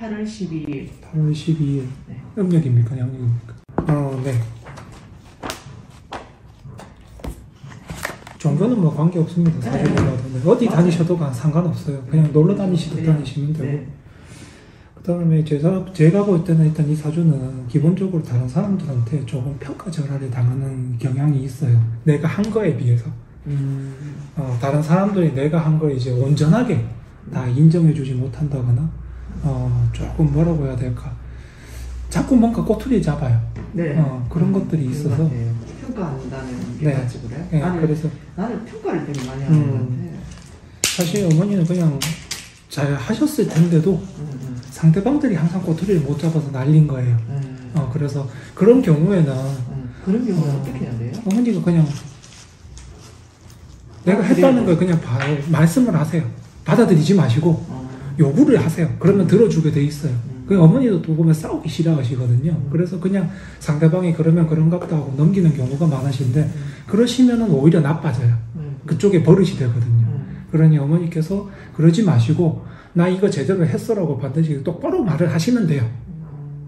8월 12일. 8월 12일. 네. 음력입니까? 양력입니까? 네. 종교는 뭐 관계 없습니다. 사실은 어디 다니셔도 상관없어요. 그냥 놀러 다니시듯 다니시면 되고. 네. 그다음에 제가 볼 때는 일단 이 사주는 기본적으로 다른 사람들한테 조금 평가절하를 당하는 경향이 있어요. 내가 한 거에 비해서. 다른 사람들이 내가 한 걸 이제 온전하게 다 인정해주지 못한다거나, 조금 뭐라고 해야 될까. 자꾸 뭔가 꼬투리 잡아요. 네. 그런 것들이 있어서. 평가한다는 게 맞지, 그래? 네, 그래서. 나는 평가를 되게 많이 하는 것 같아. 사실 어머니는 그냥 잘 하셨을 텐데도 상대방들이 항상 꼬투리를 못 잡아서 날린 거예요. 그래서 그런 경우에는. 그런 경우는 어떻게 해야 돼요? 어머니가 그냥 내가 했다는 걸 그냥 말씀을 하세요. 받아들이지 마시고 요구를 하세요. 그러면 들어주게 돼 있어요. 그 어머니도 또 보면 싸우기 싫어하시거든요. 그래서 그냥 상대방이 그러면 그런갑다 하고 넘기는 경우가 많으신데 그러시면은 오히려 나빠져요. 그쪽에 버릇이 되거든요. 그러니 어머니께서 그러지 마시고 나 이거 제대로 했어라고 반드시 똑바로 말을 하시면 돼요.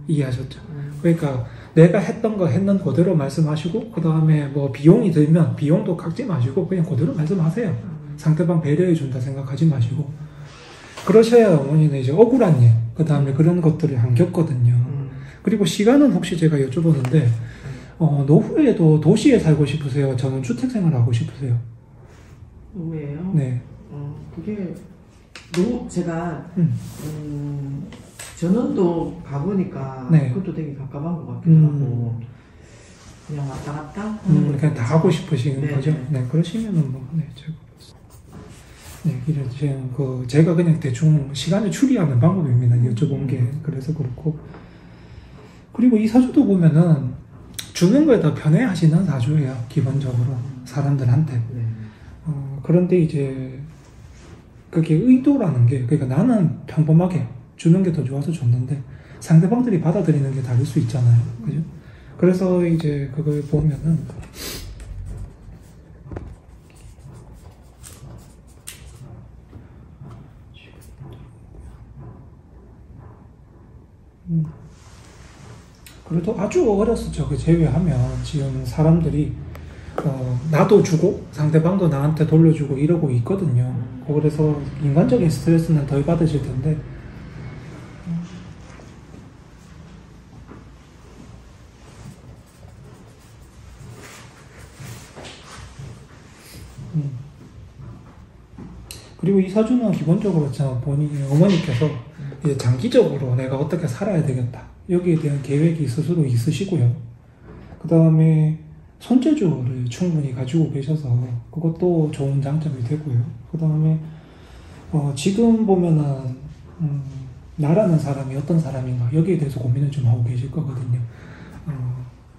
이해하셨죠? 그러니까 내가 했던 거 했는 그대로 말씀하시고 그 다음에 뭐 비용이 들면 비용도 깎지 마시고 그냥 그대로 말씀하세요. 상대방 배려해 준다 생각하지 마시고 그러셔야 어머니는 이제 억울한 일 그 다음에 그런 것들을 안 겪거든요. 그리고 시간은 혹시 제가 여쭤보는데 노후에도 도시에 살고 싶으세요? 저는 주택생활 하고 싶으세요? 노후에요? 네. 그게 제가 전원도 가보니까 네. 그것도 되게 갑갑한 것 같기도 하고 그냥 왔다 갔다 그냥 다 하고 싶으신 네, 거죠? 네. 네, 그러시면은 뭐, 네, 네, 이제 제가 그냥 대충 시간을 추리하는 방법입니다. 여쭤본 게. 그래서 그렇고. 그리고 이 사주도 보면은 주는 거에 더 편해하시는 사주예요. 기본적으로. 사람들한테. 네. 그런데 이제 그게 의도라는 게, 그러니까 나는 평범하게 주는 게 더 좋아서 줬는데 상대방들이 받아들이는 게 다를 수 있잖아요. 그죠? 그래서 이제 그걸 보면은 그래도 아주 어렸을 적을 제외하면 지금 사람들이 나도 주고 상대방도 나한테 돌려주고 이러고 있거든요. 그래서 인간적인 스트레스는 덜 받으실 텐데 그리고 이 사주는 기본적으로 어머니께서 이제 장기적으로 내가 어떻게 살아야 되겠다. 여기에 대한 계획이 스스로 있으시고요. 그 다음에 손재주를 충분히 가지고 계셔서 그것도 좋은 장점이 되고요. 그 다음에 지금 보면은 나라는 사람이 어떤 사람인가 여기에 대해서 고민을 좀 하고 계실 거거든요.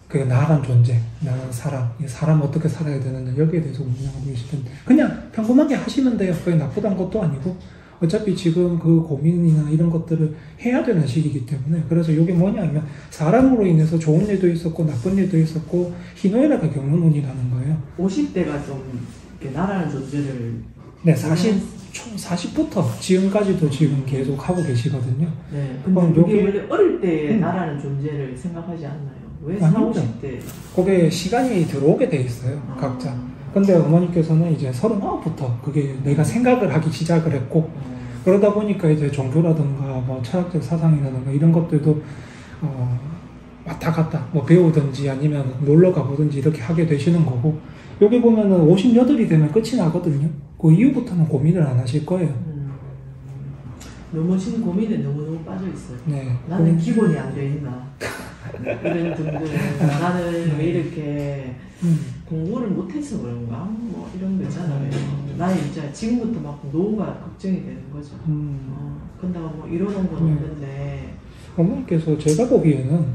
그 나란 존재, 나는 사람 어떻게 살아야 되느냐 여기에 대해서 고민하고 계실 텐데 그냥 평범하게 하시면 돼요. 그게 나쁘단 것도 아니고 어차피 지금 그 고민이나 이런 것들을 해야 되는 시기이기 때문에 그래서 이게 뭐냐면 사람으로 인해서 좋은 일도 있었고 나쁜 일도 있었고 희노애락을 겪는 운이라는 거예요. 50대가 좀 이렇게 나라는 존재를 네, 40부터 지금까지도 지금 계속 하고 계시거든요. 네. 근데 그게 원래 어릴 때 나라는 존재를 생각하지 않나요? 왜 40, 50대? 그게 시간이 들어오게 돼 있어요. 각자. 근데 어머니께서는 이제 39부터 그게 내가 생각을 하기 시작을 했고 그러다 보니까 이제 종교라든가 뭐 철학적 사상이라든가 이런 것들도 왔다 갔다 뭐 배우든지 아니면 놀러 가보든지 이렇게 하게 되시는 거고 여기 보면은 58이 되면 끝이 나거든요. 그 이후부터는 고민을 안 하실 거예요. 너무 지금 고민에 너무 빠져 있어요. 네. 나는 기본이 안 돼 있나? 이런 정도는 나는 왜 이렇게 공부를 못해서 그런가? 뭐 이런 거 있잖아요. 나는 진짜 지금부터 막 노후가 걱정이 되는 거죠. 근데 뭐 이러는 건 없는데 어머니께서 제가 보기에는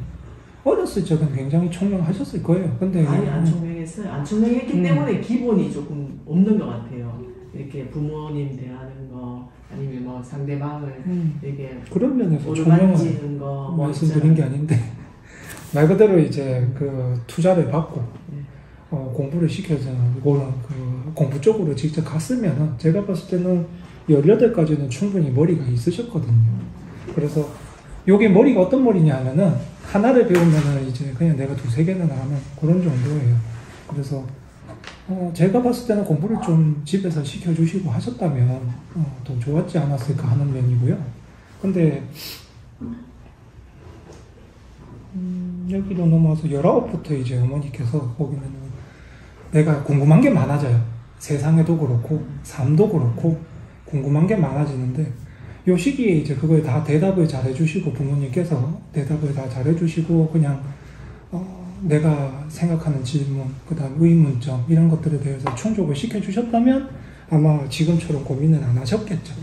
어렸을 적은 굉장히 총명하셨을 거예요. 근데 아니 안 총명했어요. 안 총명했기 때문에 기본이 조금 없는 것 같아요. 이렇게 부모님 대하는 거 아니면 뭐 상대방을 이렇게 그런 면에서 총명한 거 말씀드린 게 아닌데 말 그대로 이제 그 투자를 받고 공부를 시켜서 그 공부 쪽으로 직접 갔으면은 제가 봤을 때는 18까지는 충분히 머리가 있으셨거든요. 그래서 요게 머리가 어떤 머리냐 하면은 하나를 배우면은 이제 그냥 내가 두세 개는 하는 그런 정도예요. 그래서 제가 봤을 때는 공부를 좀 집에서 시켜주시고 하셨다면 더 좋았지 않았을까 하는 면이고요. 근데 여기로 넘어와서 19부터 이제 어머니께서 거기는 내가 궁금한 게 많아져요. 세상에도 그렇고 삶도 그렇고 궁금한 게 많아지는데 요 시기에 이제 그거에 다 대답을 잘 해주시고 부모님께서 대답을 다 잘 해주시고 그냥 내가 생각하는 질문, 그 다음 의문점 이런 것들에 대해서 충족을 시켜주셨다면 아마 지금처럼 고민은 안 하셨겠죠.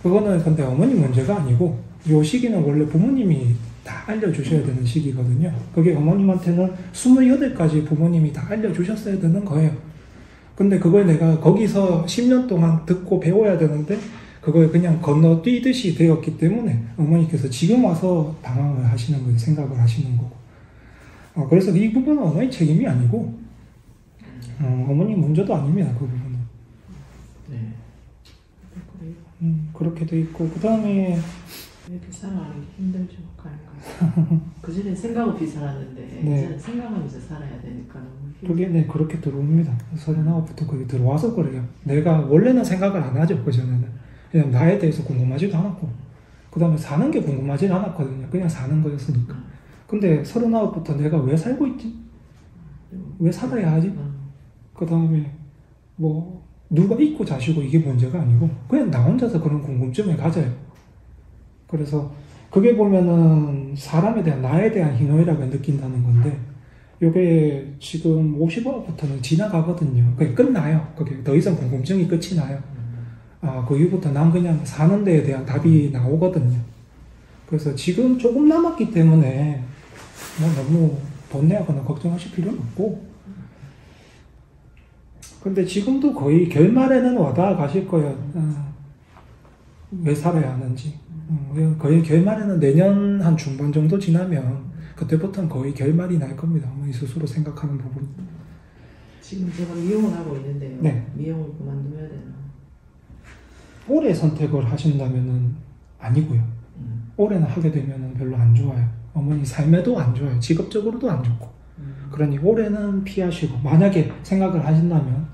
그거는 근데 어머니 문제가 아니고 요 시기는 원래 부모님이 다 알려주셔야 되는 시기거든요. 그게 어머님한테는 28까지 부모님이 다 알려주셨어야 되는 거예요. 근데 그걸 내가 거기서 10년 동안 듣고 배워야 되는데 그걸 그냥 건너뛰듯이 되었기 때문에 어머니께서 지금 와서 방황을 하시는 거예요. 생각을 하시는 거고. 그래서 이 부분은 어머니 책임이 아니고 어머니 문제도 아닙니다. 그 부분은. 네. 그렇게 돼 있고 그 다음에 이렇게 살아가기 힘들죠. 그러니까 그전에 생각 없이 살았는데 네. 이제는 생각하면서 살아야 되니까 너무 힘들죠. 그게 네 그렇게 들어옵니다. 39부터 그게 들어와서 그래요. 내가 원래는 생각을 안 하죠. 그전에는 그냥 나에 대해서 궁금하지도 않았고 그 다음에 사는 게 궁금하지 않았거든요. 그냥 사는 거였으니까. 근데 39부터 내가 왜 살고 있지? 왜 살아야 하지? 그 다음에 뭐 누가 있고 자시고 이게 문제가 아니고 그냥 나 혼자서 그런 궁금증을 가져요. 그래서 그게 보면은 사람에 대한 나에 대한 희노애락을 느낀다는 건데 요게 지금 50화부터는 지나가거든요. 그게 끝나요. 그게 더 이상 궁금증이 끝이 나요. 그 이후부터 난 그냥 사는 데에 대한 답이 나오거든요. 그래서 지금 조금 남았기 때문에 뭐 너무 번뇌하거나 걱정하실 필요는 없고 근데 지금도 거의 결말에는 와닿아 가실 거예요. 왜 살아야 하는지. 거의 결말에는 내년 한 중반 정도 지나면 그때부터는 거의 결말이 날 겁니다. 어머니 스스로 생각하는 부분. 지금 제가 미용을 하고 있는데요. 네. 미용을 그만둬야 되나? 올해 선택을 하신다면은 아니고요. 올해는 하게 되면은 별로 안 좋아요. 어머니 삶에도 안 좋아요. 직업적으로도 안 좋고. 그러니 올해는 피하시고 만약에 생각을 하신다면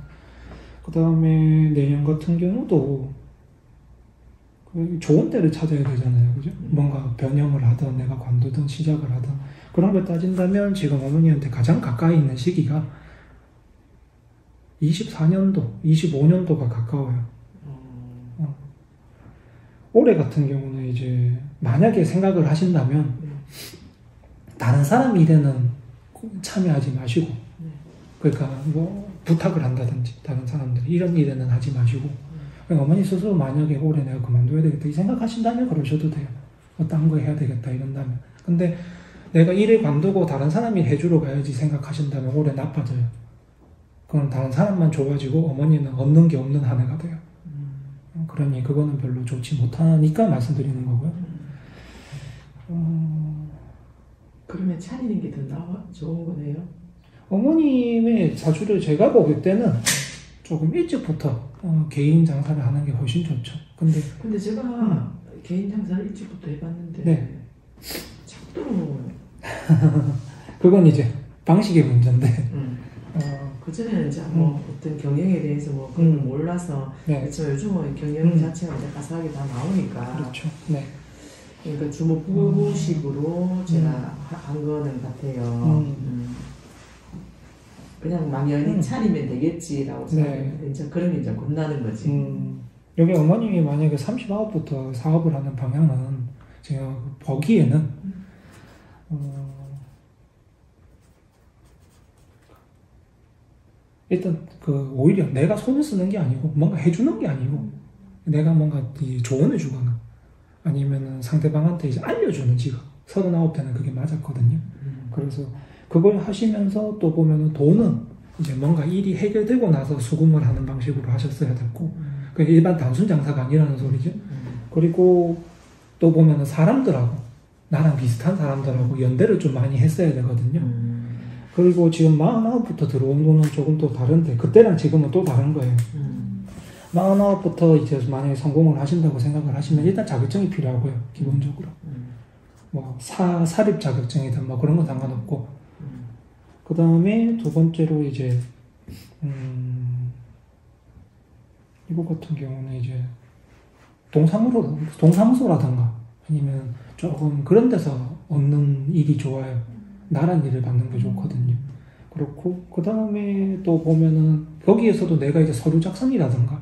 그 다음에 내년 같은 경우도 좋은 때를 찾아야 되잖아요. 그죠? 뭔가 변형을 하든 내가 관두든 시작을 하든 그런 걸 따진다면 지금 어머니한테 가장 가까이 있는 시기가 24년도, 25년도가 가까워요. 올해 같은 경우는 이제 만약에 생각을 하신다면 다른 사람 일에는 참여하지 마시고 그러니까 뭐 부탁을 한다든지 다른 사람들이 이런 일에는 하지 마시고 어머니 스스로 만약에 올해 내가 그만둬야 되겠다 이 생각하신다면 그러셔도 돼요. 딴 거 해야 되겠다 이런다면. 근데 내가 일을 관두고 다른 사람 일 해주러 가야지 생각하신다면 올해 나빠져요. 그건 다른 사람만 좋아지고 어머니는 얻는 게 없는 한 해가 돼요. 그러니 그거는 별로 좋지 못하니까 말씀드리는 거고요. 그러면 차리는 게 더 좋은 거네요? 어머님의 사주를 제가 보길 때는 조금 일찍부터 개인 장사를 하는 게 훨씬 좋죠. 근데 제가 개인 장사를 일찍부터 해봤는데 네. 자꾸 그건 이제 방식의 문제인데 그전에는 이제 뭐 어떤 경영에 대해서 뭐 그런 걸 몰라서 네. 그렇지만 요즘은 경영 자체가 이제 가사하게 다 나오니까 그렇죠. 네. 그러니까 주먹구구식으로 제가 한 거는 같아요. 그냥 막연히 차리면 되겠지라고 생각했는데 이제 그러면 이제 겁나는 거지. 여기 어머님이 만약에 39부터 사업을 하는 방향은 제가 보기에는 일단 오히려 내가 손을 쓰는 게 아니고 뭔가 해주는 게 아니고 내가 뭔가 조언을 주거나 아니면은 상대방한테 이제 알려주는 직업 39때는 그게 맞았거든요. 그래서 그걸 하시면서 또 보면은 돈은 이제 뭔가 일이 해결되고 나서 수금을 하는 방식으로 하셨어야 됐고 그게 일반 단순 장사가 아니라는 소리죠. 그리고 또 보면은 사람들하고 나랑 비슷한 사람들하고 연대를 좀 많이 했어야 되거든요. 그리고 지금 49부터 들어온 거는 조금 또 다른데 그때랑 지금은 또 다른 거예요. 49부터 이제 만약에 성공을 하신다고 생각을 하시면 일단 자격증이 필요하고요. 기본적으로. 뭐 사립 자격증이든 뭐 그런 건 상관없고, 그 다음에 두 번째로 이제 이거 같은 경우는 이제 동사무소라든가 아니면 조금 그런 데서 얻는 일이 좋아요. 나란 일을 받는 게 좋거든요. 그렇고 그 다음에 또 보면은 거기에서도 내가 이제 서류 작성이라든가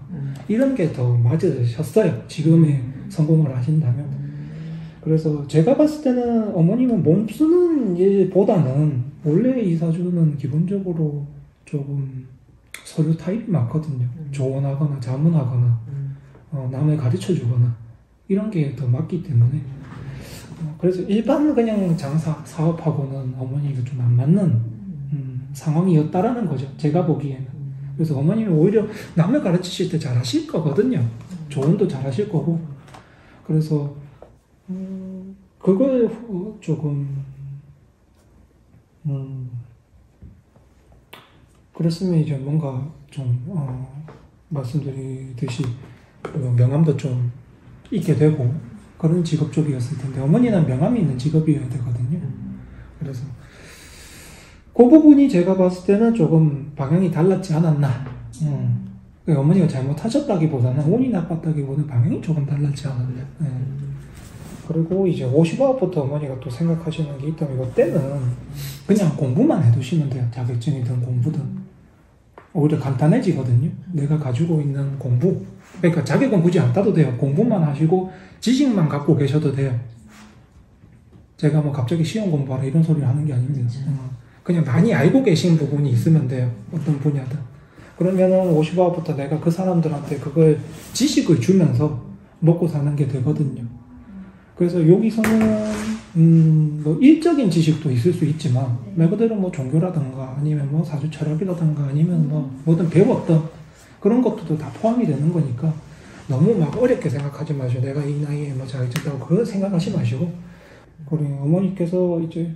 이런 게 더 맞으셨어요. 지금의 성공을 하신다면. 그래서 제가 봤을 때는 어머님은 몸 쓰는 일보다는 원래 이사주는 기본적으로 조금 서류 타입이 많거든요. 조언하거나 자문하거나 남을 가르쳐 주거나 이런 게 더 맞기 때문에 그래서 일반 그냥 장사 사업하고는 어머니가 좀 안 맞는 상황이었다라는 거죠. 제가 보기에는. 그래서 어머님이 오히려 남을 가르치실 때 잘하실 거거든요. 조언도 잘하실 거고. 그래서 그걸 조금 그랬으면 이제 뭔가 좀 말씀드리듯이 명함도 좀 있게 되고 그런 직업 쪽이었을 텐데 어머니는 명함이 있는 직업이어야 되거든요. 그래서 그 부분이 제가 봤을 때는 조금 방향이 달랐지 않았나. 어머니가 잘못하셨다기보다는 운이 나빴다기보다는 방향이 조금 달랐지 않았나. 그리고 이제 59부터 어머니가 또 생각하시는 게 있다면 이때는 그냥 공부만 해두시면 돼요. 자격증이든 공부든. 오히려 간단해지거든요. 내가 가지고 있는 공부. 그러니까 자격은 굳이 안 따도 돼요. 공부만 하시고 지식만 갖고 계셔도 돼요. 제가 뭐 갑자기 시험 공부하라 이런 소리를 하는 게 아닙니다. 그냥 많이 알고 계신 부분이 있으면 돼요. 어떤 분야든. 그러면은 55부터 내가 그 사람들한테 그걸 지식을 주면서 먹고 사는 게 되거든요. 그래서 여기서는 뭐 일적인 지식도 있을 수 있지만 말 그대로 뭐 종교라든가 아니면 뭐 사주 철학이라든가 아니면 뭐 뭐든 배웠던 그런 것들도 다 포함이 되는 거니까 너무 막 어렵게 생각하지 마시고 내가 이 나이에 뭐 자격증다고 그런 생각하지 마시고 그리고 어머니께서 이제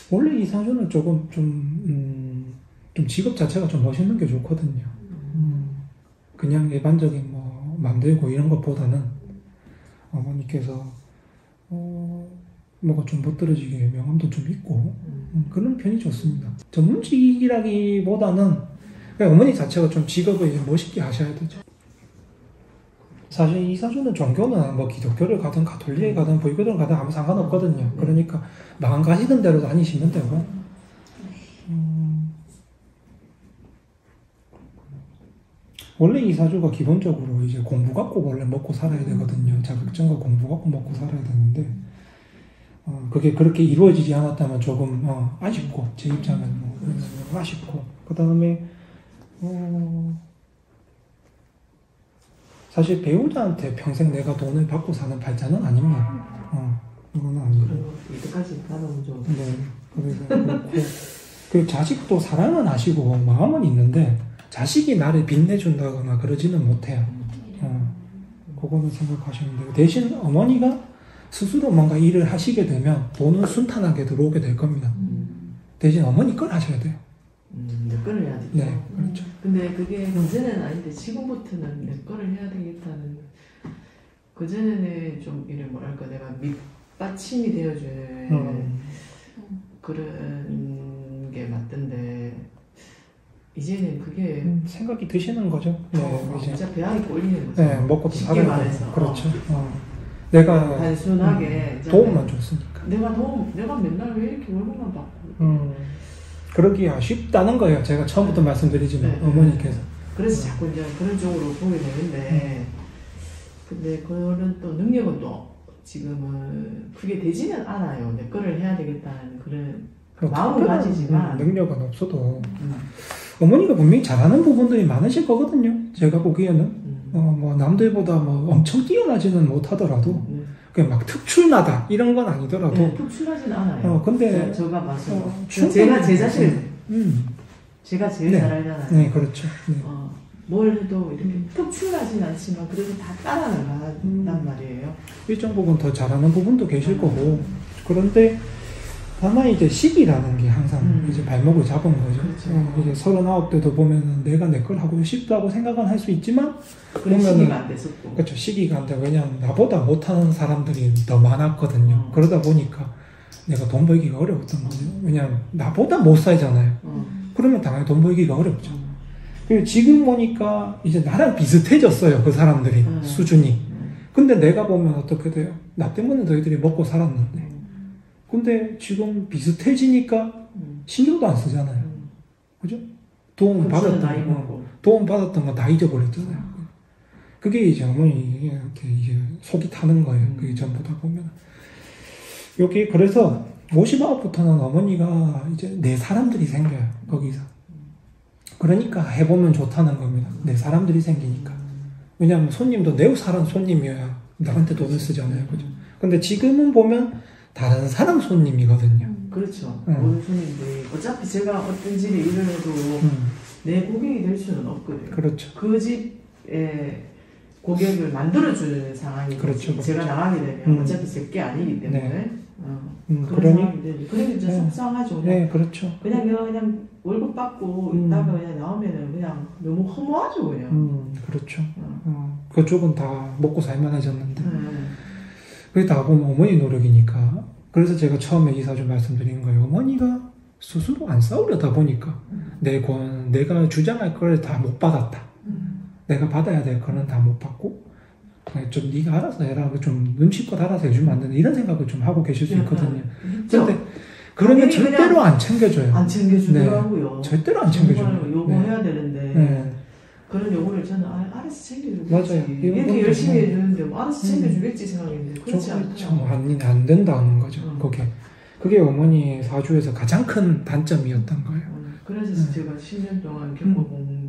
원래 이 사주는 조금 좀 직업 자체가 좀 멋있는 게 좋거든요. 그냥 일반적인 뭐 만들고 이런 것보다는 어머니께서 뭐가 좀 멋들어지게 명함도 좀 있고 그런 편이 좋습니다. 전문직이라기보다는 그냥 어머니 자체가 좀 직업을 이제 멋있게 하셔야 되죠. 사실 이 사주는 종교는 뭐 기독교를 가든 가톨릭을 가든 불교를 가든 아무 상관없거든요. 그러니까 마음 가시던 대로 다니시면 되고 원래 이 사주가 기본적으로 이제 공부 갖고 원래 먹고 살아야 되거든요. 자격증과 공부 갖고 먹고 살아야 되는데 그게 그렇게 이루어지지 않았다면 조금 아쉽고 제 입장은 뭐 아쉽고 그 다음에 사실 배우자한테 평생 내가 돈을 받고 사는 발자는 아닙니다. 이거는 아니고. 이때까지 받아온 적. 네. 그래서 그렇고 그 자식도 사랑은 하시고 마음은 있는데 자식이 나를 빛내준다거나 그러지는 못해요. 그거는 생각하시면 되고 대신 어머니가 스스로 뭔가 일을 하시게 되면 돈은 순탄하게 들어오게 될 겁니다. 대신 어머니 걸 하셔야 돼요. 내 거를 해야 되죠. 네, 그렇죠. 근데 그게 문제는 아닌데 지금부터는 내 거를 해야 되겠다는 그전에는 좀 이런 뭐랄까 내가 밑받침이 되어주는 그런 게 맞던데 이제는 그게 생각이 드시는 거죠. 네, 이제 진짜 배양이 꼴리는 거죠. 네, 먹고도 쉽게 살아야 말해서 그렇죠. 내가 단순하게 도움만 줬으니까. 내가 맨날 왜 이렇게 월급만 받고 그러기 아쉽다는 거예요. 제가 처음부터 말씀드리지만 네, 어머니께서. 그래서 자꾸 이제 그런 쪽으로 보게 되는데 근데 그런 또 능력은 또 지금은 그게 되지는 않아요. 내 거를 해야 되겠다는 그런 마음을 가지지만 능력은 없어도 어머니가 분명히 잘하는 부분들이 많으실 거거든요. 제가 보기에는 뭐 남들보다 뭐 엄청 뛰어나지는 못하더라도 그냥 막 특출나다 이런 건 아니더라도 특출하진 않아요. 근데 제가 봐서 제가 제 자신을 제가 제일 네. 잘 알잖아요. 네, 그렇죠. 네. 뭘 해도 이렇게 특출하진 않지만 그래도 다 따라나간단 말이에요. 일정 부분 더 잘하는 부분도 계실 거고 그런데 다만 이제 시기라는 게 항상 이제 발목을 잡은 거죠. 그렇죠. 이제 39대도 보면은 내가 내 걸 하고 싶다고 생각은 할 수 있지만, 그런 시기가 안 됐었고. 그렇죠. 시기가 안 돼. 왜냐하면 나보다 못하는 사람들이 더 많았거든요. 그러다 보니까 내가 돈 벌기가 어려웠던 거죠. 왜냐하면 나보다 못 살잖아요. 그러면 당연히 돈 벌기가 어렵죠. 그리고 지금 보니까 이제 나랑 비슷해졌어요. 그 사람들이 수준이. 근데 내가 보면 어떻게 돼요? 나 때문에 너희들이 먹고 살았는데. 근데 지금 비슷해지니까 신경도 안 쓰잖아요. 그죠? 도움 받았던 거 다 잊어버렸잖아요. 그게 이제 어머니 이렇게 이제 속이 타는 거예요. 그게 전부 다 보면. 여기 그래서 59부터는 어머니가 이제 내 사람들이 생겨요. 거기서. 그러니까 해보면 좋다는 겁니다. 내 사람들이 생기니까. 왜냐하면 손님도 내 사람 손님이어야 나한테 돈을 쓰잖아요. 그죠? 근데 지금은 보면 다른 사람 손님이거든요. 그렇죠. 모든 손님들이. 어차피 제가 어떤 집에 일을 해도 내 고객이 될 수는 없거든요. 그렇죠. 그 집에 고객을 만들어주는 상황이죠. 그렇죠. 제가 나가게 되면 어차피 제 게 아니기 때문에. 네. 그런 상황이 되죠. 그러니까 이제 속상하죠. 네, 그렇죠. 그냥 월급 받고 있다가 그냥 나오면은 그냥 너무 허무하죠, 그냥. 그렇죠. 그쪽은 다 먹고 살만해졌는데. 그게 다 보면 어머니 노력이니까. 그래서 제가 처음에 이사주 말씀드린 거예요. 어머니가 스스로 안 싸우려다 보니까 내가 주장할 걸 다 못 받았다. 내가 받아야 될 거는 다 못 받고 좀 네가 알아서 해라. 좀 눈치껏 알아서 해주면 안 되나 이런 생각을 좀 하고 계실 수 있거든요. 그런데 그러면 절대로 안 챙겨줘요. 안 챙겨주더라고요. 네, 절대로 안 챙겨줘요. 요구해야 되는데 그런 요구를 저는 알아서 챙겨주겠지. 맞아요. 이렇게 열심히 해주는데 뭐 알아서 챙겨주겠지 생각했는데 그렇지 않죠. 안 된다는 거죠. 그게 어머니 사주에서 가장 큰 단점이었던 거예요. 그래서 제가 10년 동안 겪어본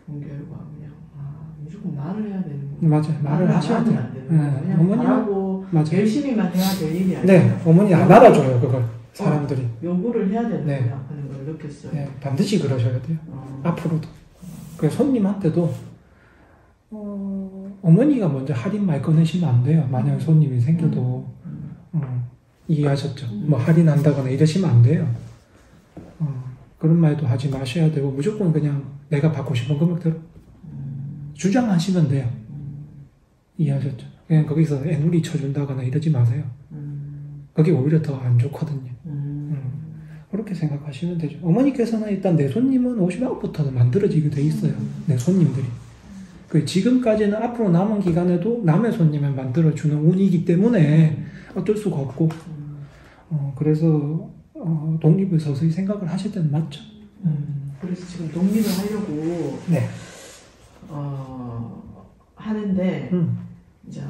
결과 그냥 무조건 말을 해야 되는 거예요. 맞아요. 말을 하셔야 돼요. 안 되는 거예요. 그냥 말하고 열심히만 해야 될 일이 아니라 네, 어머니 안 알아줘요 그걸 사람들이. 요구를 해야 된다 하는 걸 느꼈어요. 네, 반드시 그러셔야 돼요. 앞으로도. 그 손님한테도 어머니가 먼저 할인 말 꺼내시면 안 돼요. 만약 손님이 생겨도 이해하셨죠? 뭐 할인한다거나 이러시면 안 돼요. 그런 말도 하지 마셔야 되고 무조건 그냥 내가 받고 싶은 금액대로 주장하시면 돼요. 이해하셨죠? 그냥 거기서 애누리 쳐준다거나 이러지 마세요. 그게 오히려 더 안 좋거든요. 그렇게 생각하시면 되죠. 어머니께서는 일단 내 손님은 59부터는 만들어지게 돼 있어요. 내 손님들이. 지금까지는 앞으로 남은 기간에도 남의 손님을 만들어주는 운이기 때문에 어쩔 수가 없고 그래서 독립을 서서히 생각을 하실 때는 맞죠. 그래서 지금 독립을 하려고 하는데 이제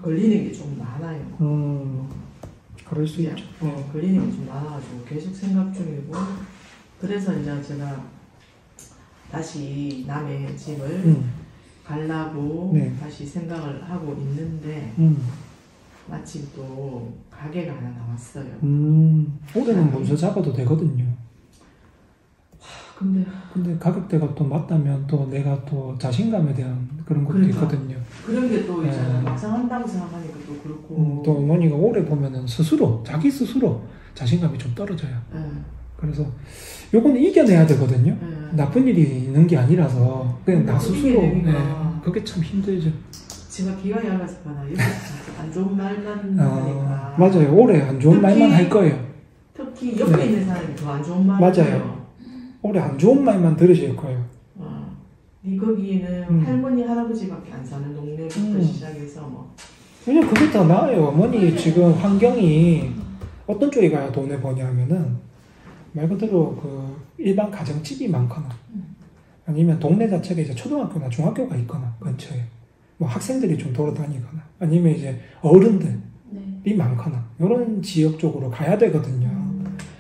걸리는 게 좀 많아요. 그럴 수 있죠. 걸리는 게 좀 많아가지고 계속 생각 중이고 그래서 이제 제가 다시 남의 집을 가려고 다시 생각을 하고 있는데 마침 또 가게가 하나 나왔어요. 올해는 문서 잡아도 되거든요. 근데 가격대가 또 맞다면 또 내가 또 자신감에 대한 그런 것도 있거든요. 그런 게 또 이제 막상 한다고 생각하니까 또 그렇고 또 어머니가 오래 보면은 자기 스스로 자신감이 좀 떨어져요. 그래서 요거는 이겨내야 되거든요. 나쁜 일이 있는 게 아니라서 그냥 나 스스로 그게 참 힘들죠. 제가 기가 얇아서 그러나 이렇게 안 좋은 말만 하니까 맞아요. 오래 안 좋은 말만 할 거예요. 특히 옆에 있는 사람이 더 안 좋은 말을 맞아요. 오래 안 좋은 말만 들으실 거예요. 네 거기는 할머니 할아버지밖에 안 사는 동네부터 시작해서 뭐 왜냐면 그게 더 나아요. 어머니 지금 환경이 어떤 쪽에 가야 돈을 버냐면은 말 그대로 그 일반 가정집이 많거나 아니면 동네 자체가 이제 초등학교나 중학교가 있거나 근처에 뭐 학생들이 좀 돌아다니거나 아니면 이제 어른들이 많거나 이런 지역 쪽으로 가야 되거든요.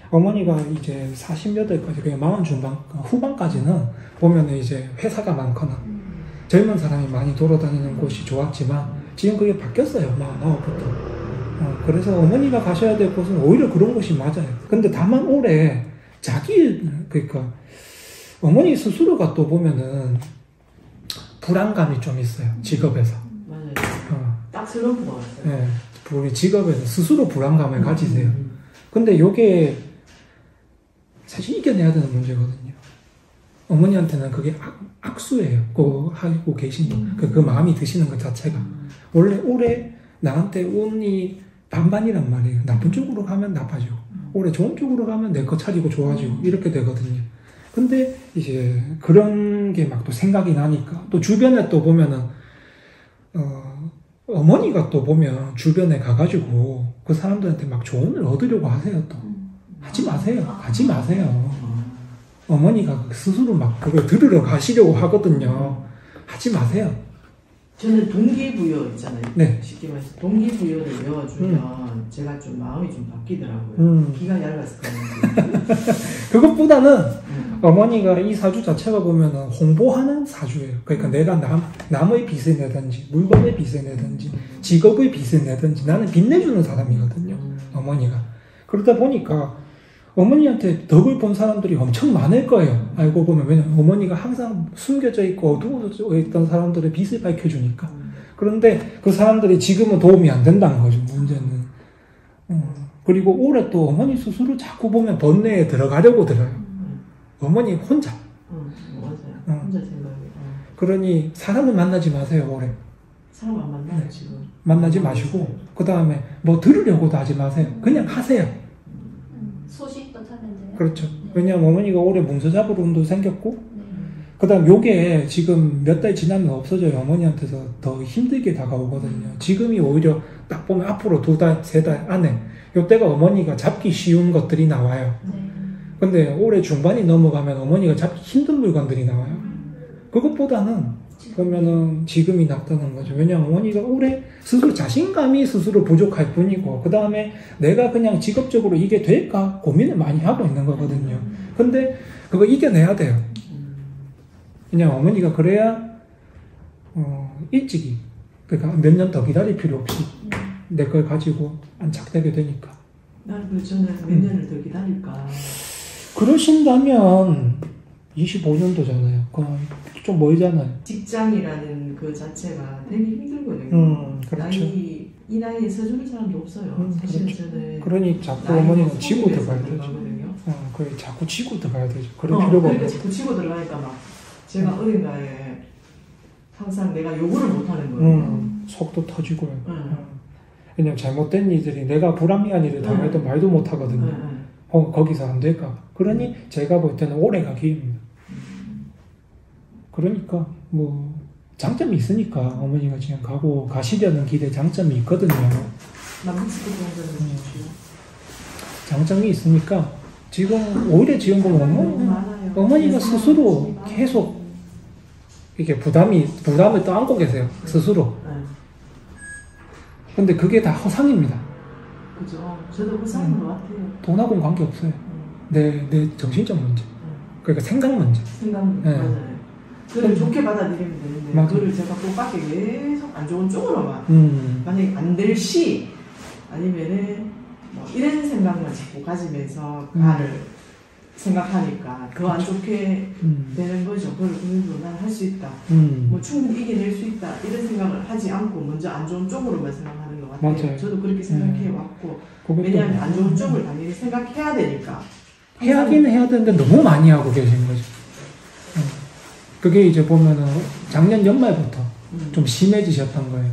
어머니가 이제 48까지 그냥 40 중반 후반까지는 보면은 이제 회사가 많거나 젊은 사람이 많이 돌아다니는 곳이 좋았지만 지금 그게 바뀌었어요. 49부터. 그래서 어머니가 가셔야 될 곳은 오히려 그런 곳이 맞아요. 근데 다만 올해 그러니까 어머니 스스로가 또 보면은 불안감이 좀 있어요. 직업에서. 맞아요. 딱 슬럼프가 왔어요. 네. 직업에서 스스로 불안감을 가지세요. 근데 요게 사실 이겨내야 되는 문제거든요. 어머니한테는 그게 악수예요. 그거 하고 계신 그 마음이 드시는 것 자체가. 원래 올해 나한테 운이 반반이란 말이에요. 나쁜 쪽으로 가면 나빠지고, 올해 좋은 쪽으로 가면 내 거 차리고 좋아지고, 이렇게 되거든요. 근데 이제 그런 게 막 또 생각이 나니까, 또 주변에 또 보면은, 어머니가 또 보면 주변에 가가지고 그 사람들한테 막 조언을 얻으려고 하세요, 또. 하지 마세요. 하지 마세요. 어머니가 스스로 막 그걸 들으러 가시려고 하거든요. 하지 마세요. 저는 동기부여 있잖아요. 네. 쉽게 말해서 동기부여를 외워주면 제가 좀 마음이 좀 바뀌더라고요. 귀가 얇아서 그런지. 그것보다는 어머니가 이 사주 자체가 보면은 홍보하는 사주예요. 그러니까 내가 남의 빚을 내든지 물건의 빚을 내든지 직업의 빚을 내든지 나는 빚내주는 사람이거든요. 어머니가. 그러다 보니까 어머니한테 덕을 본 사람들이 엄청 많을 거예요. 알고 보면. 왜냐면 어머니가 항상 숨겨져 있고 어두워져 있던 사람들의 빚을 밝혀주니까. 그런데 그 사람들이 지금은 도움이 안 된다는 거죠, 문제는. 그리고 올해 또 어머니 스스로 자꾸 보면 번뇌에 들어가려고 들어요. 어머니 혼자. 맞아요. 혼자 생각해요. 그러니 사람을 만나지 마세요, 올해. 사람 안 만나요, 지금. 만나지 마시고, 그 다음에 뭐 들으려고도 하지 마세요. 그냥 하세요. 소식도 타면 돼요? 그렇죠. 왜냐면 어머니가 올해 문서 잡을 운도 생겼고, 그 다음 요게 지금 몇 달 지나면 없어져요. 어머니한테서 더 힘들게 다가오거든요. 지금이 오히려 딱 보면 앞으로 2달, 3달 안에 요때가 어머니가 잡기 쉬운 것들이 나와요. 근데 올해 중반이 넘어가면 어머니가 잡기 힘든 물건들이 나와요. 그것보다는 보면은 지금이 낫다는 거죠. 왜냐면 어머니가 올해 스스로 자신감이 스스로 부족할 뿐이고, 그 다음에 내가 그냥 직업적으로 이게 될까 고민을 많이 하고 있는 거거든요. 근데 그거 이겨내야 돼요. 그냥 어머니가 그래야 일찍이, 그러니까 몇 년 더 기다릴 필요 없이 내 걸 가지고 안착되게 되니까. 난 저는 몇 년을 더 기다릴까. 그러신다면 25년도잖아요. 그럼 좀 멀잖아요. 직장이라는 그 자체가 되게 힘들거든요. 그렇죠. 이 나이에 서주는 사람도 없어요. 사실은 그렇죠. 저는. 그러니 자꾸 어머니는 지고 들어가야 되죠. 그래, 자꾸 지고 들어가야 되죠. 그럴 필요가 없는. 자꾸 지고 들어가니까 막 제가 어딘가에 항상 내가 요구를 못하는 거예요. 속도 터지고요. 왜냐면 잘못된 일들이 내가 불합리한 일을 당해도 말도 못하거든요. 거기서 안 될까 봐. 그러니 제가 볼 때는 오래가 기입니다. 그러니까 뭐 장점이 있으니까 어머니가 지금 가시려는 길에 장점이 있거든요. 남북스도 장점이 있죠. 장점이 있으니까 지금 오히려 지금 보면 어머니가 스스로 계속 이렇게 부담을 떠안고 계세요. 스스로. 근데 그게 다 허상입니다. 그죠. 저도 허상인 것 같아요. 돈하고는 관계없어요. 내 정신적 문제. 그러니까 생각 문제. 생각 문제. 네. 맞아요. 그걸 좋게 받아들이면 되는데 맞아요. 그거를 제가 꼭 밖에 계속 안 좋은 쪽으로만 만약에 안 될 시 아니면은 뭐 이런 생각만 자꾸 가지면서 나를 생각하니까 더 안 좋게 되는 거죠. 그걸 난 할 수 있다. 뭐 충분히 이겨낼 수 있다. 이런 생각을 하지 않고 먼저 안 좋은 쪽으로만 생각하는 것 같아요. 맞아요. 저도 그렇게 생각해 왔고 왜냐하면 안 좋은 쪽을 당연히 생각해야 되니까. 해야기는 해야 되는데 너무 많이 하고 계시는 거죠. 그게 이제 보면은 작년 연말부터 좀 심해지셨던 거예요.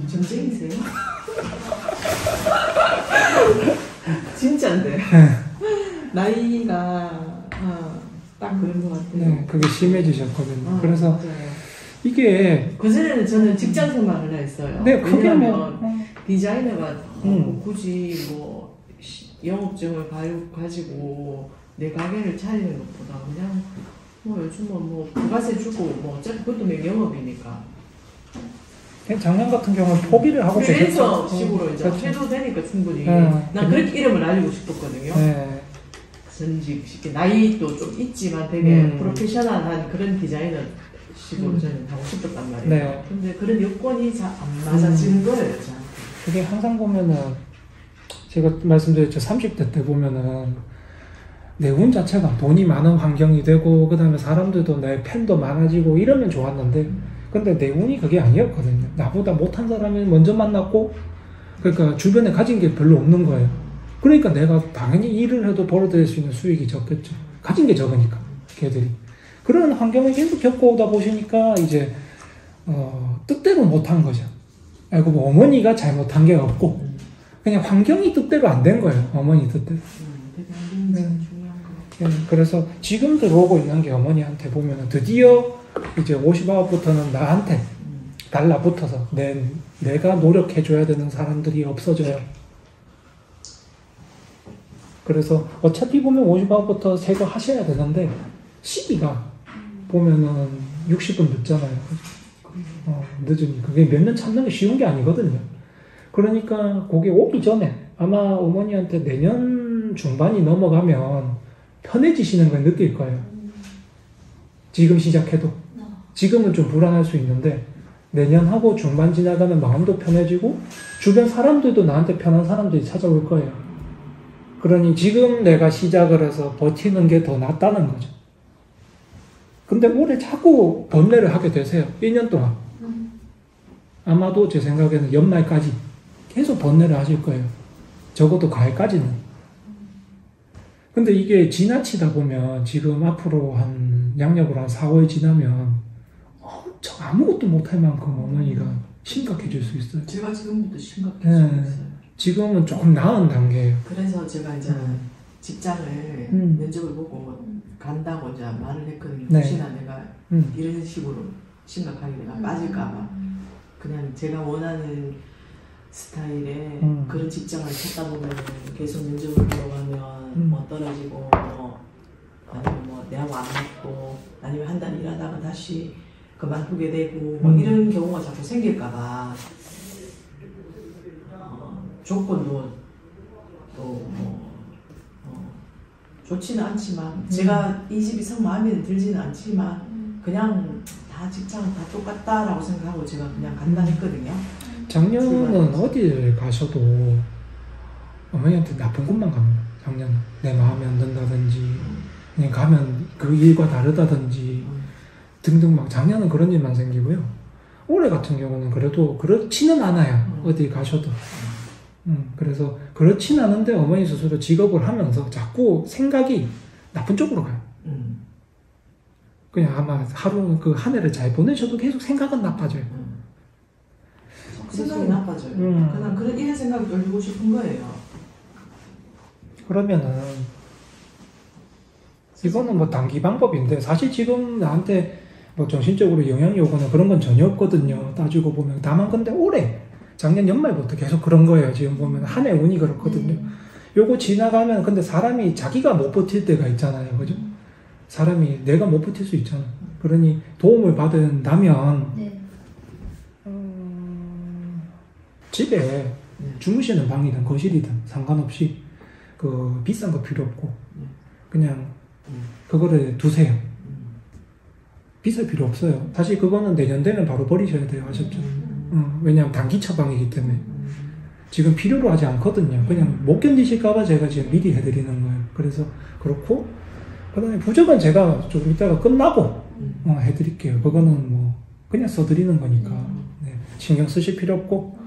전쟁이세요? 진짜인데. 나이가 딱 그런 것 같아요. 네, 그게 심해지셨거든요. 그래서 맞아요. 이게 그전에는 저는 직장 생활을 했어요. 네, 그게 왜냐면 디자이너가 굳이 뭐 영업증을 가지고 내 가게를 차리는 것보다 그냥 뭐 요즘은 뭐 부가세 주고 뭐 어차피 그것도 내 영업이니까. 작년 같은 경우는 포기를 하고 프리랜서 식으로 이제 그렇죠. 해도 되니까 충분히. 난 그렇게 이름을 알리고 싶었거든요. 네. 전직 나이도 좀 있지만 되게 프로페셔널한 그런 디자이너 식으로 저는 하고 싶었단 말이에요. 네. 근데 그런 여건이 잘 안 맞아지는 거예요, 저한테. 그게 항상 보면은 제가 말씀드렸죠. 30대 때 보면은 내 운 자체가 돈이 많은 환경이 되고 그 다음에 사람들도 내 팬도 많아지고 이러면 좋았는데 근데 내 운이 그게 아니었거든요. 나보다 못한 사람을 먼저 만났고 그러니까 주변에 가진 게 별로 없는 거예요. 그러니까 내가 당연히 일을 해도 벌어들일 수 있는 수익이 적겠죠. 가진 게 적으니까 걔들이. 그런 환경을 계속 겪어오다 보시니까 이제 뜻대로 못한 거죠. 아이고 뭐 어머니가 잘못한 게 없고 그냥 환경이 뜻대로 안 된 거예요. 어머니 뜻대로. 되게 환경이 제일 중요한 거. 그래서 지금 들어오고 있는 게 어머니한테 보면 드디어 이제 50아웃부터는 나한테 달라붙어서 내가 노력해줘야 되는 사람들이 없어져요. 그래서 어차피 보면 50아웃부터 새거 하셔야 되는데 시기가 보면은 60분 늦잖아요. 늦으니 그게 몇 년 참는 게 쉬운 게 아니거든요. 그러니까 그게 오기 전에 아마 어머니한테 내년 중반이 넘어가면 편해지시는 걸 느낄 거예요. 지금 시작해도. 지금은 좀 불안할 수 있는데 내년하고 중반 지나가면 마음도 편해지고 주변 사람들도 나한테 편한 사람들이 찾아올 거예요. 그러니 지금 내가 시작을 해서 버티는 게 더 낫다는 거죠. 근데 올해 자꾸 번뇌를 하게 되세요. 1년 동안. 아마도 제 생각에는 연말까지 계속 번뇌를 하실 거예요. 적어도 가을까지는. 근데 이게 지나치다 보면 지금 앞으로 한 양력으로 한 4월 지나면 엄청 아무것도 못할 만큼 어머니가 심각해질 수 있어요. 제가 지금부터 심각해지고 있어요. 지금은 조금 나은 단계예요. 그래서 제가 이제 직장을 면접을 보고 간다고 이제 말을 했거든요. 네. 혹시나 내가 이런 식으로 심각하게 내가 빠질까봐 그냥 제가 원하는 스타일의 그런 직장을 찾다 보면 계속 면접을 보러 가면 뭐 떨어지고 뭐 아니면 뭐 내하고 안 맞고 아니면 한 달 일하다가 다시 그만두게 되고 뭐 이런 경우가 자꾸 생길까봐 조건도 또 뭐 좋지는 않지만 제가 이 집이 성 마음에 들지는 않지만 그냥 다 직장은 다 똑같다라고 생각하고 제가 그냥 간다 했거든요. 작년은 어디를 가셔도 어머니한테 나쁜 것만 갑니다. 작년은 내 마음에 안 든다든지 그냥 가면 그 일과 다르다든지 등등 막 작년은 그런 일만 생기고요. 올해 같은 경우는 그래도 그렇지는 않아요. 어디 가셔도. 그래서 그렇진 않은데 어머니 스스로 직업을 하면서 자꾸 생각이 나쁜 쪽으로 가요. 그냥 아마 하루 그 한 해를 잘 보내셔도 계속 생각은 나빠져요. 생각이 나빠져요. 그냥 이런 생각이 돌리고 싶은 거예요. 그러면은 이거는 뭐 단기 방법인데 사실 지금 나한테 뭐 정신적으로 영향이 오거나 그런 건 전혀 없거든요. 따지고 보면. 다만 근데 올해 작년 연말부터 계속 그런 거예요. 지금 보면 한 해 운이 그렇거든요. 요거 지나가면 근데 사람이 자기가 못 버틸 때가 있잖아요. 그죠? 사람이 내가 못 버틸 수 있잖아. 그러니 도움을 받은다면 집에 주무시는 방이든 거실이든 상관없이 그 비싼 거 필요 없고 그냥 그거를 두세요. 비쌀 필요 없어요. 사실 그거는 내년 되면 바로 버리셔야 돼요. 아셨죠? 왜냐하면 단기 처방이기 때문에 지금 필요로 하지 않거든요. 그냥 못 견디실까봐 제가 지금 미리 해드리는 거예요. 그래서 그렇고 그다음에 부적은 제가 좀 이따가 끝나고 해드릴게요. 그거는 뭐 그냥 써드리는 거니까 네, 신경 쓰실 필요 없고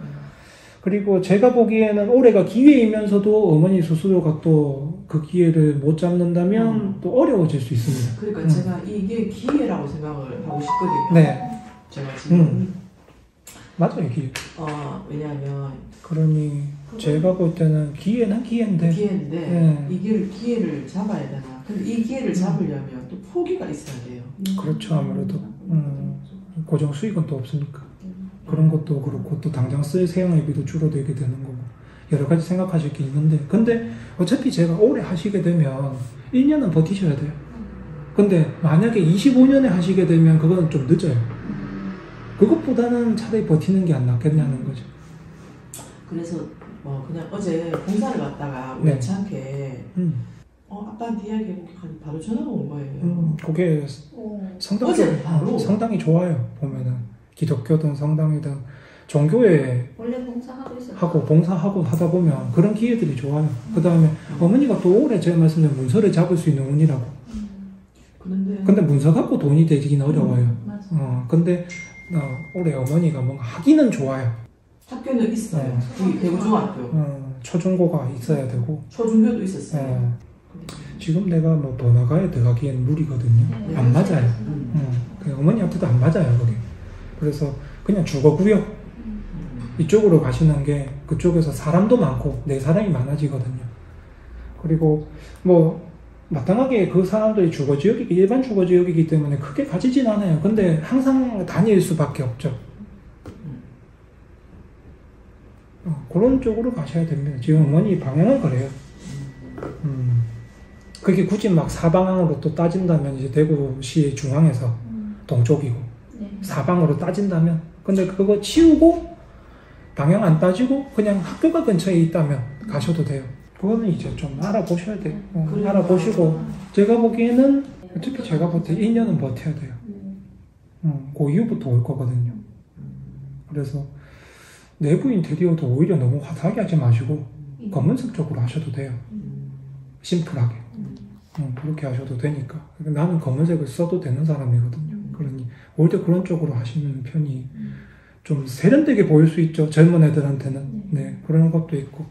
그리고 제가 보기에는 올해가 기회이면서도 어머니 스스로가 또 그 기회를 못 잡는다면 또 어려워질 수 있습니다. 그러니까 제가 이게 기회라고 생각을 하고 싶거든요. 네. 제가 지금 맞아요, 기회. 왜냐하면 그러니 제가 볼 때는 기회는 기회인데 네. 이 기회를 잡아야 되나. 근데 이 기회를 잡으려면 또 포기가 있어야 돼요. 그렇죠. 아무래도 고정 수익은 또 없으니까 그런 것도 그렇고 또 당장 쓸 세영회비도 줄어들게 되는 거고 여러 가지 생각하실 게 있는데 근데 어차피 제가 오래 하시게 되면 1년은 버티셔야 돼요. 근데 만약에 25년에 하시게 되면 그건 좀 늦어요. 그것보다는 차라리 버티는 게 안 낫겠냐는 거죠. 그래서 그냥 어제 봉사를 갔다가 네. 우연찮게 아빠한테 이야기하고 바로 전화가 온 거예요. 그게 상당히, 어제 바로? 상당히 좋아요. 보면은 기독교든 성당이든 종교에 원래 봉사하고 있었어요. 하고 봉사하고 하다 보면 그런 기회들이 좋아요. 그 다음에 어머니가 또 올해 제가 말씀드린 문서를 잡을 수 있는 운이라고. 근데 문서 갖고 돈이 되긴 어려워요. 맞아. 근데 올해 어머니가 뭔가 하기는 좋아요. 학교는 있어요. 네. 거기 대구중학교. 초중고가 있어야 되고. 초중교도 있었어요. 지금 내가 뭐 번화가에 들어가기엔 무리거든요. 네. 안 맞아요. 그 어머니한테도 안 맞아요, 거기. 그래서 그냥 주거구역 이쪽으로 가시는 게 그쪽에서 사람도 많고 내 사람이 많아지거든요. 그리고 뭐 마땅하게 그 사람들이 주거지역이 일반 주거지역이기 때문에 크게 가지진 않아요. 근데 항상 다닐 수밖에 없죠. 그런 쪽으로 가셔야 됩니다. 지금 어머니 방향은 그래요. 그게 굳이 막 사방향으로 또 따진다면 이제 대구시 중앙에서 동쪽이고 네. 사방으로 따진다면 근데 그거 치우고 방향 안 따지고 그냥 학교가 근처에 있다면 가셔도 돼요. 그거는 이제 좀 알아보셔야 돼요. 알아보시고 제가 보기에는 어차피 제가 볼 때 1년은 버텨야 돼요. 그 이후부터 올 거거든요. 그래서 내부 인테리어도 오히려 너무 화사하게 하지 마시고 검은색 쪽으로 하셔도 돼요. 심플하게. 그렇게 하셔도 되니까. 나는 검은색을 써도 되는 사람이거든요. 그러니 오히려 그런 쪽으로 하시는 편이 좀 세련되게 보일 수 있죠. 젊은 애들한테는. 네, 그런 것도 있고.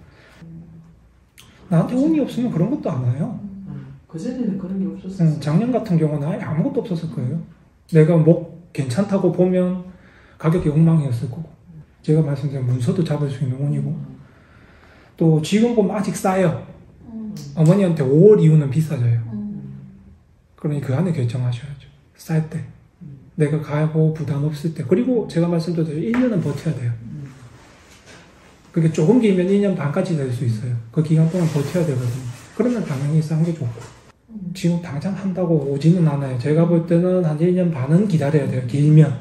나한테 운이 없으면 그런 것도 안 와요. 그전에는 그런 게 없었어요. 작년 같은 경우는 아예 아무것도 없었을 거예요. 내가 뭐 괜찮다고 보면 가격이 엉망이었을 거고. 제가 말씀드린 문서도 잡을 수 있는 운이고. 또 지금 보면 아직 싸요. 어머니한테 5월 이후는 비싸져요. 그러니 그 안에 결정하셔야죠. 쌀 때. 내가 가고 부담 없을 때. 그리고 제가 말씀드렸죠. 1년은 버텨야 돼요. 그게 조금 길면 1년 반까지 될 수 있어요. 그 기간 동안 버텨야 되거든요. 그러면 당연히 싼 게 좋고. 지금 당장 한다고 오지는 않아요. 제가 볼 때는 한 1년 반은 기다려야 돼요. 길면.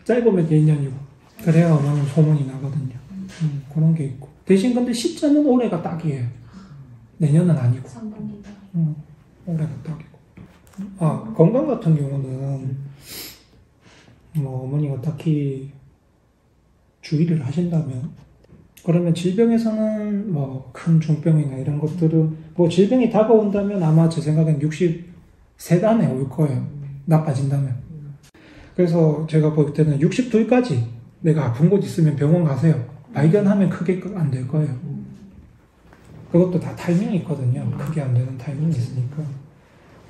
짧으면 1년이고. 그래야 어머님 소문이 나거든요. 그런 게 있고. 대신 근데 시점은 올해가 딱이에요. 내년은 아니고. 상반기다. 올해가 딱이고. 건강 같은 경우는 뭐 어머니가 딱히 주의를 하신다면 그러면 질병에서는 뭐 큰 중병이나 이런 것들은 뭐 질병이 다가온다면 아마 제 생각엔 60세 안에 올 거예요. 나빠진다면. 그래서 제가 볼 때는 62까지 내가 아픈 곳 있으면 병원 가세요. 발견하면 크게 안 될 거예요. 그것도 다 타이밍이 있거든요. 크게 안 되는 타이밍이 있으니까.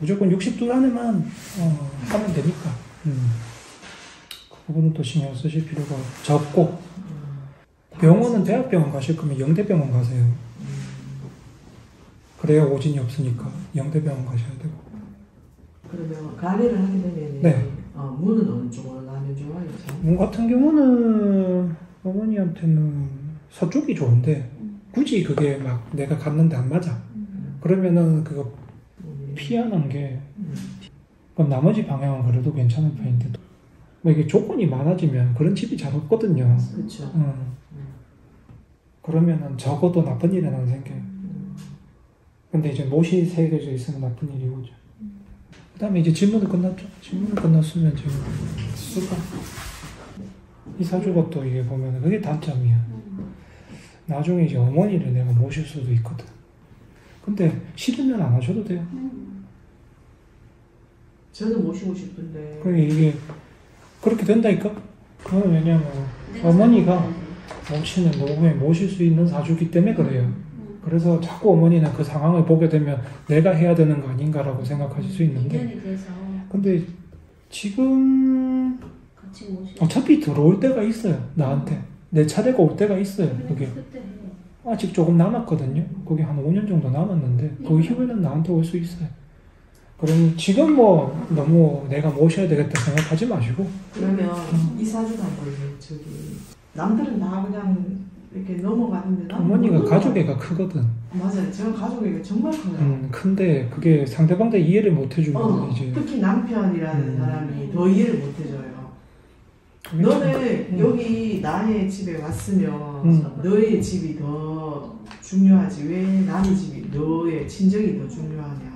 무조건 62 안에만 하면 되니까. 그 부분은 또 신경 쓰실 필요가 적고. 병원은 대학병원 가실 거면 영대병원 가세요. 그래야 오진이 없으니까 영대병원 가셔야 되고. 그러면 가래를 하게 되면 네. 문은 어느 쪽으로 가면 좋아요? 문 같은 경우는 어머니한테는 서쪽이 좋은데 굳이 그게 막 내가 갔는데 안 맞아. 그러면은 그거 피하는 게 그럼 나머지 방향은 그래도 괜찮은 편인데 뭐 이게 조건이 많아지면 그런 집이 잘 없거든요. 그렇죠. 그러면은 적어도 나쁜 일은 안 생겨요. 근데 이제 못이 새겨져 있으면 나쁜 일이 오죠. 그 다음에 이제 질문을 끝났죠. 질문을 끝났으면 지금 수가 이사주가 또 이게 보면 그게 단점이야. 나중에 이제 어머니를 내가 모실 수도 있거든. 근데 싫으면 안 하셔도 돼요. 저는 모시고 싶은데. 그게 이게 그렇게 된다니까? 그건 왜냐면 어머니가 모시는 노후에 모실 수 있는 사주기 때문에 그래요. 그래서 자꾸 어머니는 그 상황을 보게 되면 내가 해야 되는 거 아닌가라고 생각하실 수 있는데 인연이 돼서 근데 지금 같이 모시. 어차피 들어올 때가 있어요. 나한테 내 차례가 올 때가 있어요. 그게 그때 해. 아직 조금 남았거든요. 그게 한 5년 정도 남았는데 그 이후에는 나한테 올 수 있어요. 그럼 지금 뭐 너무 내가 모셔야 되겠다 생각하지 마시고. 그러면 이 사주가 뭐예요? 저기 남들은 다 그냥 이렇게 넘어가는데 어머니가 가족애가 크거든. 맞아요. 제가 가족애가 정말 커요. 근데 그게 상대방도 이해를 못 해주면 이제 특히 남편이라는 사람이 더 이해를 못 해줘요. 너는 여기 나의 집에 왔으면 너의 집이 더 중요하지 왜 남의 집이 너의 친정이 더 중요하냐.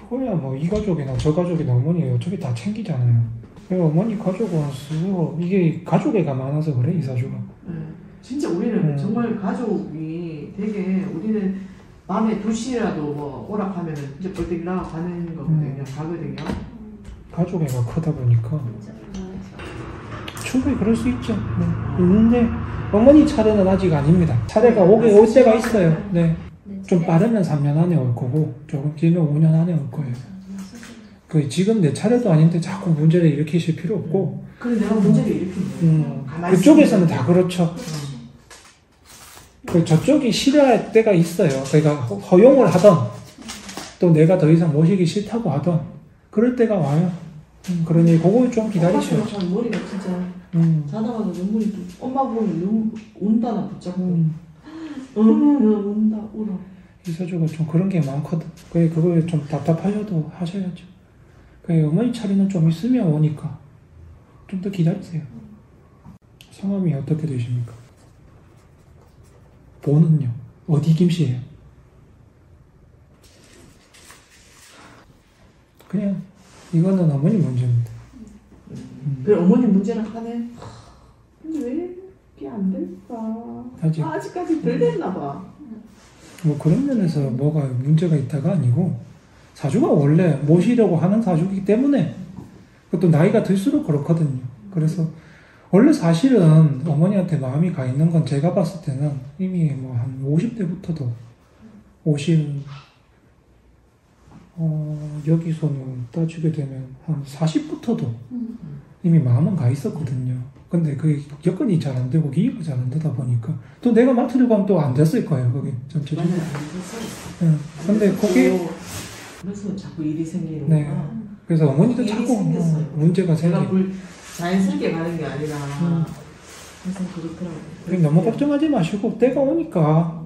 그거야 뭐 이 가족이나 저 가족이나 어머니 어차피 다 챙기잖아요. 어머니 가족은 스스로 이게 가족애가 많아서 그래 이사주가. 네. 진짜 우리는 정말 가족이 되게 우리는 밤에 2시라도 뭐 오락하면 이제 벌떡 일어나 가는 거거든요. 가거든요. 가족애가 크다 보니까 충분히 그럴 수 있죠. 있는데 어머니 차례는 아직 아닙니다. 차례가 올 때가 있어요. 네. 네. 좀 빠르면 3년 안에 올 거고 조금 길면 5년 안에 올 거예요. 그 지금 내 차례도 아닌데 자꾸 문제를 일으키실 필요 없고. 그래 내가 문제를 일으킨 거야. 그쪽에서는 다 그렇죠. 그 저쪽이 싫어할 때가 있어요. 그러니까 허용을 하던 또 내가 더 이상 모시기 싫다고 하던 그럴 때가 와요. 그러니 그걸 좀 기다리셔야죠. 머리가 진짜 자다가도 눈물이 엄마 보면 운다 나 붙잡고 운다 울어. 이서주가 좀 그런 게 많거든. 그걸 좀 답답하셔도 하셔야죠. 어머니 차례는 좀 있으면 오니까 좀 더 기다리세요. 성함이 어떻게 되십니까? 보는요? 어디 김씨예요? 그냥 이거는 어머니 문제입니다. 그래 어머니 문제는 하네. 근데 왜 이게 안 될까? 아직까지 덜 됐나 봐. 뭐 그런 면에서 뭐가 문제가 있다가 아니고 사주가 원래 모시려고 하는 사주이기 때문에 그것도 나이가 들수록 그렇거든요. 그래서 원래 사실은 어머니한테 마음이 가 있는 건 제가 봤을 때는 이미 뭐 한 50대부터도 여기서는 따지게 되면 한 40부터도 이미 마음은 가 있었거든요. 근데 그게 여건이 잘 안 되고 기회가 잘 안 되다 보니까 또 내가 맡으려고 하면 또 안 됐을 거예요. 그게 전체적으로. 맞아요. 안 됐어요. 근데 그게 그래서 자꾸 일이 생기는 네. 거야. 그래서 어머니도 일이 자꾸 생겼어요. 문제가 제가 생겨. 자연스럽게 가는 게 아니라 항상 그렇더라고요. 너무 걱정하지 마시고 때가 오니까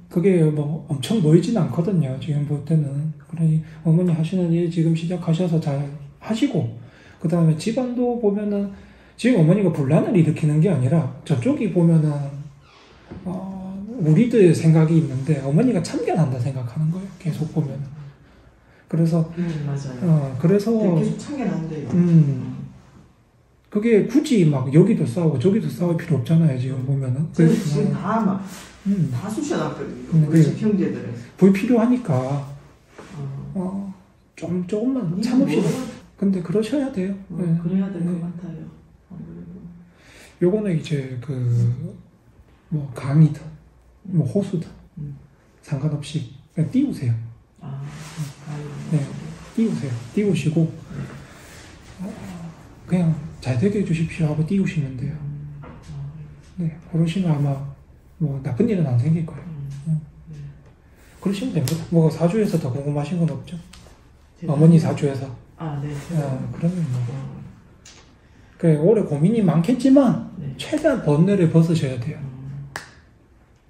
그게 뭐 엄청 멀진 않거든요. 지금 볼 때는. 그러니 어머니 하시는 일 지금 시작하셔서 잘 하시고 그 다음에 집안도 보면은 지금 어머니가 분란을 일으키는 게 아니라 저쪽이 보면은 우리들 생각이 있는데 어머니가 참견한다 생각하는 거예요. 계속 보면은. 그래서 맞아요. 그래서 계속 참견한대요. 그게 굳이 막 여기도 싸우고 저기도 싸울 필요 없잖아요. 지금 보면은. 지금 다 쑤셔놨거든요. 우리 집 형제들은. 불필요하니까 조금만 참읍시다. 근데 그러셔야 돼요. 그래야 될 것 같아요. 요거는 이제 뭐 강이든 뭐 호수든 상관없이 그냥 띄우세요. 네, 띄우세요. 띄우시고 그냥 잘 되게 해주십시오 하고 띄우시면 돼요. 네, 그러시면 아마 뭐 나쁜 일은 안 생길 거예요. 그러시면 됩니다. 뭐 사주에서 더 궁금하신 건 없죠? 어머니 사주에서. 네. 그러면 뭐. 올해 고민이 많겠지만 최대한 번뇌를 벗으셔야 돼요.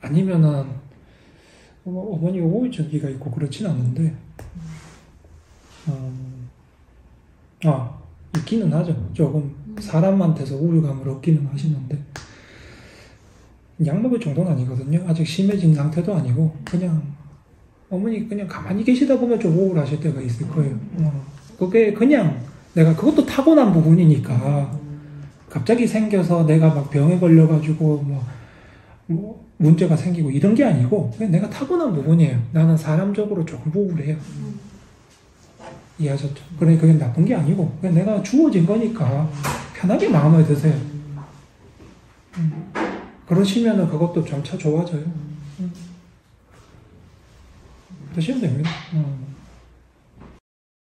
아니면은 어머니가 우울증기가 있고 그렇진 않은데 있기는 하죠. 조금 사람한테서 우울감을 얻기는 하시는데 약 먹을 정도는 아니거든요. 아직 심해진 상태도 아니고 그냥 어머니 그냥 가만히 계시다 보면 좀 우울하실 때가 있을 거예요. 그게 그냥 내가 그것도 타고난 부분이니까 갑자기 생겨서 내가 막 병에 걸려가지고 뭐 문제가 생기고 이런 게 아니고 그냥 내가 타고난 부분이에요. 나는 사람적으로 조금 우울해요. 이해하셨죠? 그러니까 그게 나쁜 게 아니고 그냥 내가 주어진 거니까 편하게 마음을 드세요. 그러시면은 그것도 점차 좋아져요. 드시면 됩니다.